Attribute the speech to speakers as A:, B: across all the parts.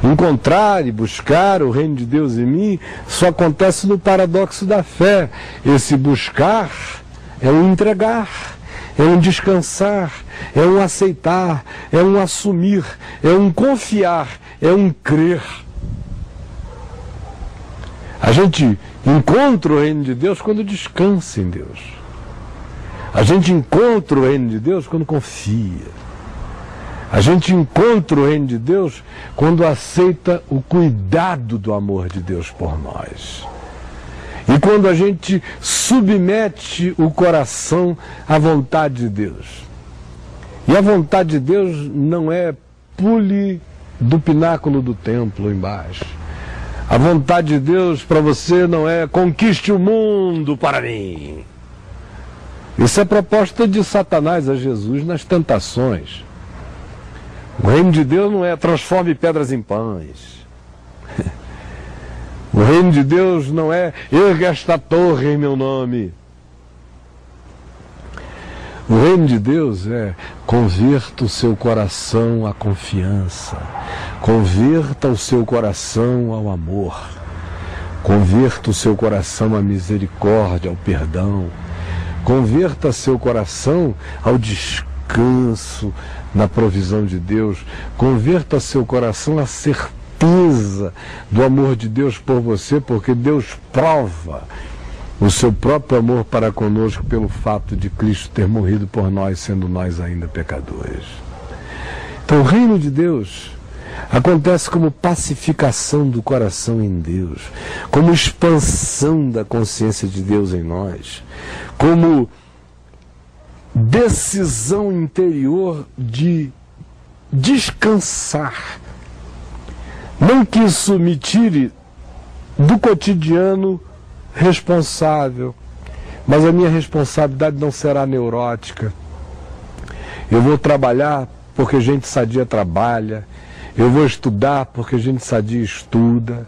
A: Encontrar e buscar o reino de Deus em mim só acontece no paradoxo da fé. Esse buscar é um entregar, é um descansar, é um aceitar, é um assumir, é um confiar, é um crer. A gente encontra o reino de Deus quando descansa em Deus. A gente encontra o reino de Deus quando confia. A gente encontra o reino de Deus quando aceita o cuidado do amor de Deus por nós. E quando a gente submete o coração à vontade de Deus. E a vontade de Deus não é pule do pináculo do templo embaixo. A vontade de Deus para você não é conquiste o mundo para mim. Isso é proposta de Satanás a Jesus nas tentações. O reino de Deus não é transforme pedras em pães. O reino de Deus não é erga esta torre em meu nome. O reino de Deus é converta o seu coração à confiança, converta o seu coração ao amor, converta o seu coração à misericórdia, ao perdão, converta seu coração ao descanso na provisão de Deus, converta seu coração à certeza do amor de Deus por você, porque Deus prova o seu próprio amor para conosco pelo fato de Cristo ter morrido por nós, sendo nós ainda pecadores. Então o reino de Deus acontece como pacificação do coração em Deus, como expansão da consciência de Deus em nós, como decisão interior de descansar. Não que isso me tire do cotidiano responsável, mas a minha responsabilidade não será neurótica. Eu vou trabalhar porque gente sadia trabalha, eu vou estudar porque gente sadia estuda,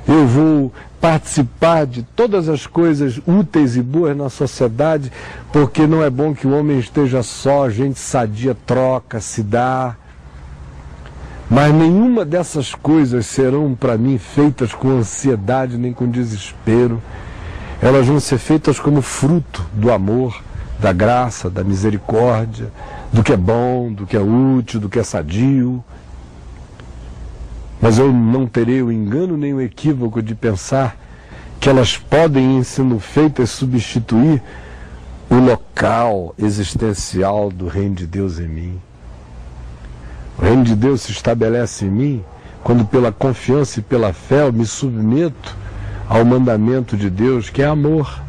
A: eu vou participar de todas as coisas úteis e boas na sociedade, porque não é bom que o homem esteja só, gente sadia troca, se dá. Mas nenhuma dessas coisas serão para mim feitas com ansiedade nem com desespero. Elas vão ser feitas como fruto do amor, da graça, da misericórdia, do que é bom, do que é útil, do que é sadio. Mas eu não terei o engano nem o equívoco de pensar que elas podem, sendo feitas, substituir o local existencial do reino de Deus em mim. O reino de Deus se estabelece em mim quando, pela confiança e pela fé, eu me submeto ao mandamento de Deus, que é amor.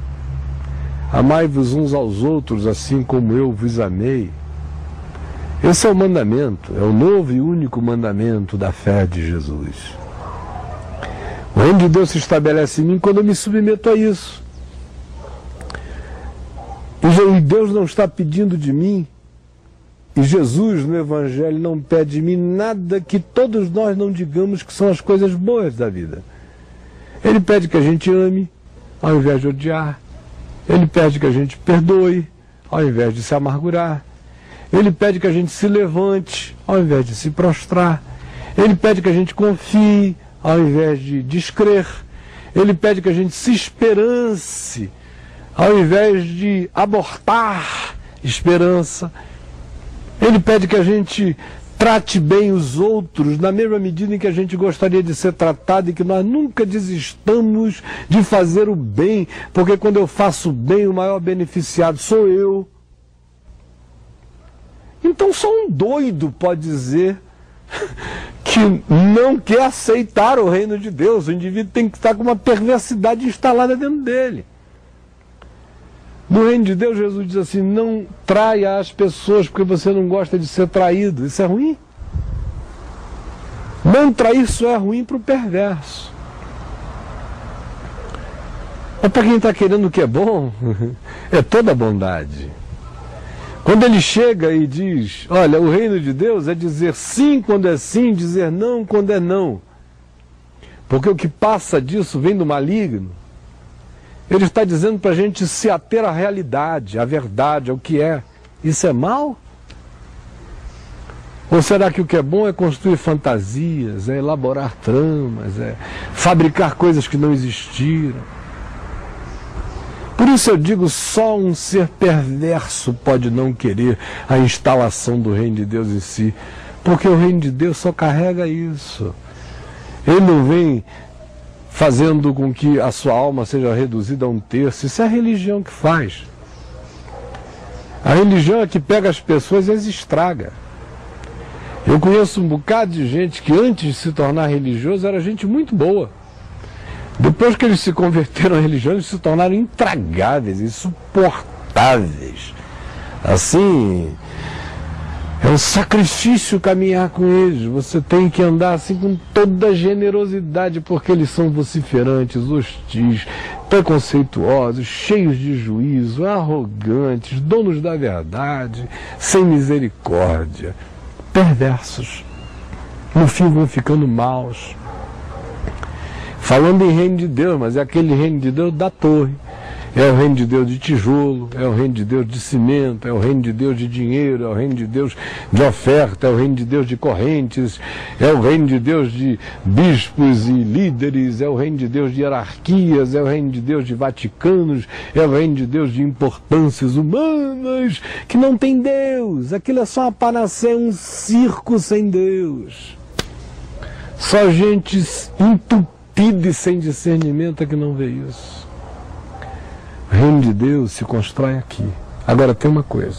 A: Amai-vos uns aos outros assim como eu vos amei. Esse é o mandamento, é o novo e único mandamento da fé de Jesus. O reino de Deus se estabelece em mim quando eu me submeto a isso. E Deus não está pedindo de mim, e Jesus no Evangelho não pede de mim nada que todos nós não digamos que são as coisas boas da vida. Ele pede que a gente ame, ao invés de odiar. Ele pede que a gente perdoe, ao invés de se amargurar. Ele pede que a gente se levante, ao invés de se prostrar. Ele pede que a gente confie, ao invés de descrer. Ele pede que a gente se esperance, ao invés de abortar esperança. Ele pede que a gente trate bem os outros na mesma medida em que a gente gostaria de ser tratado, e que nós nunca desistamos de fazer o bem, porque quando eu faço o bem, o maior beneficiado sou eu. Então só um doido pode dizer que não quer aceitar o reino de Deus. O indivíduo tem que estar com uma perversidade instalada dentro dele. No reino de Deus, Jesus diz assim: não traia as pessoas porque você não gosta de ser traído. Isso é ruim. Não trair só é ruim para o perverso. Mas para quem está querendo o que é bom, é toda a bondade. Quando ele chega e diz, olha, o reino de Deus é dizer sim quando é sim, dizer não quando é não. Porque o que passa disso vem do maligno. Ele está dizendo para a gente se ater à realidade, à verdade, ao que é. Isso é mal? Ou será que o que é bom é construir fantasias, é elaborar tramas, é fabricar coisas que não existiram? Por isso eu digo, só um ser perverso pode não querer a instalação do reino de Deus em si, porque o reino de Deus só carrega isso. Ele não vem fazendo com que a sua alma seja reduzida a um terço. Isso é a religião que faz. A religião é que pega as pessoas e as estraga. Eu conheço um bocado de gente que antes de se tornar religioso era gente muito boa. Depois que eles se converteram à religião, eles se tornaram intragáveis, insuportáveis. Assim, é um sacrifício caminhar com eles. Você tem que andar assim com toda a generosidade, porque eles são vociferantes, hostis, preconceituosos, cheios de juízo, arrogantes, donos da verdade, sem misericórdia, perversos. No fim vão ficando maus. Falando em reino de Deus, mas é aquele reino de Deus da torre. É o reino de Deus de tijolo, é o reino de Deus de cimento, é o reino de Deus de dinheiro, é o reino de Deus de oferta, é o reino de Deus de correntes, é o reino de Deus de bispos e líderes, é o reino de Deus de hierarquias, é o reino de Deus de vaticanos, é o reino de Deus de importâncias humanas, que não tem Deus. Aquilo é só uma panaceia, um circo sem Deus. Só gente entupida e sem discernimento é que não vê isso. O reino de Deus se constrói aqui. Agora tem uma coisa.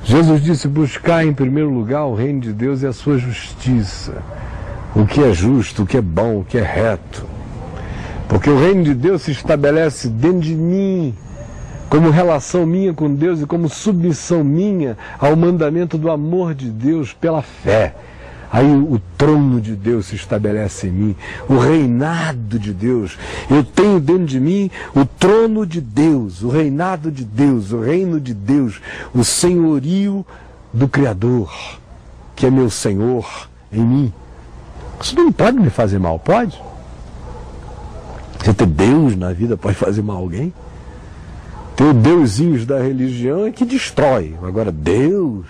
A: Jesus disse: buscar em primeiro lugar o reino de Deus e a sua justiça. O que é justo, o que é bom, o que é reto. Porque o reino de Deus se estabelece dentro de mim, como relação minha com Deus e como submissão minha ao mandamento do amor de Deus pela fé. Aí o trono de Deus se estabelece em mim, o reinado de Deus. Eu tenho dentro de mim o trono de Deus, o reinado de Deus, o reino de Deus, o senhorio do Criador, que é meu Senhor em mim. Isso não pode me fazer mal, pode? Você ter Deus na vida pode fazer mal a alguém? Ter os deusinhos da religião é que destrói. Agora Deus,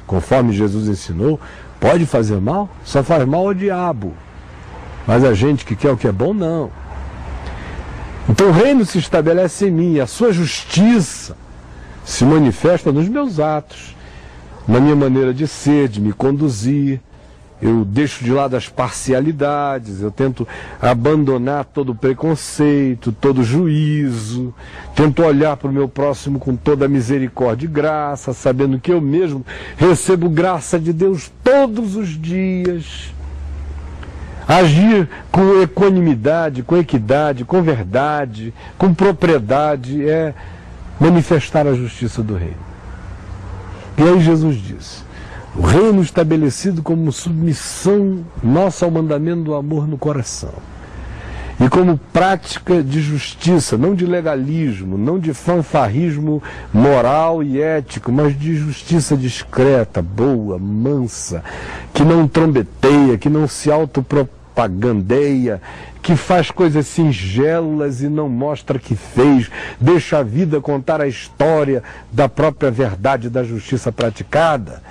A: conforme Jesus ensinou, pode fazer mal? Só faz mal ao diabo. Mas a gente que quer o que é bom, não. Então o reino se estabelece em mim, a sua justiça se manifesta nos meus atos, na minha maneira de ser, de me conduzir. Eu deixo de lado as parcialidades, eu tento abandonar todo preconceito, todo juízo, tento olhar para o meu próximo com toda a misericórdia e graça, sabendo que eu mesmo recebo graça de Deus todos os dias. Agir com equanimidade, com equidade, com verdade, com propriedade, é manifestar a justiça do reino. E aí Jesus disse: o reino estabelecido como submissão nossa ao mandamento do amor no coração. E como prática de justiça, não de legalismo, não de fanfarrismo moral e ético, mas de justiça discreta, boa, mansa, que não trombeteia, que não se autopropagandeia, que faz coisas singelas e não mostra que fez, deixa a vida contar a história da própria verdade da justiça praticada.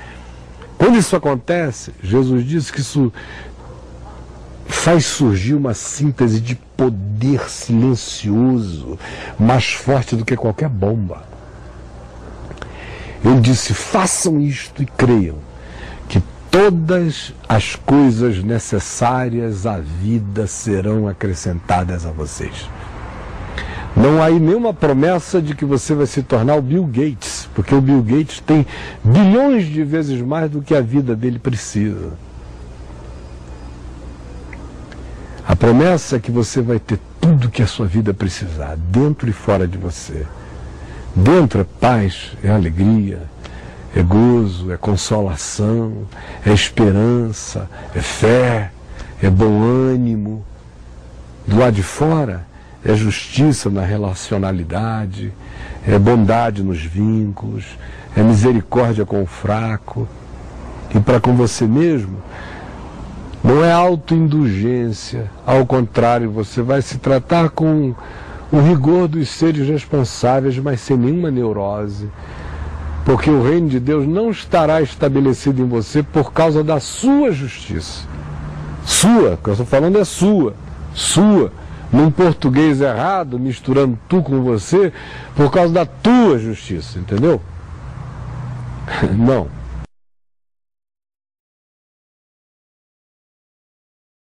A: Quando isso acontece, Jesus disse que isso faz surgir uma síntese de poder silencioso, mais forte do que qualquer bomba. Ele disse: façam isto e creiam que todas as coisas necessárias à vida serão acrescentadas a vocês. Não há aí nenhuma promessa de que você vai se tornar o Bill Gates, porque o Bill Gates tem bilhões de vezes mais do que a vida dele precisa. A promessa é que você vai ter tudo que a sua vida precisar, dentro e fora de você. Dentro é paz, é alegria, é gozo, é consolação, é esperança, é fé, é bom ânimo. Do lado de fora é justiça na relacionalidade, é bondade nos vínculos, é misericórdia com o fraco. E para com você mesmo, não é autoindulgência, ao contrário, você vai se tratar com o rigor dos seres responsáveis, mas sem nenhuma neurose, Porque o reino de Deus não estará estabelecido em você por causa da sua justiça. Sua, o que eu estou falando é sua. Sua. Num português errado, misturando tu com você, por causa da tua justiça, entendeu? Não.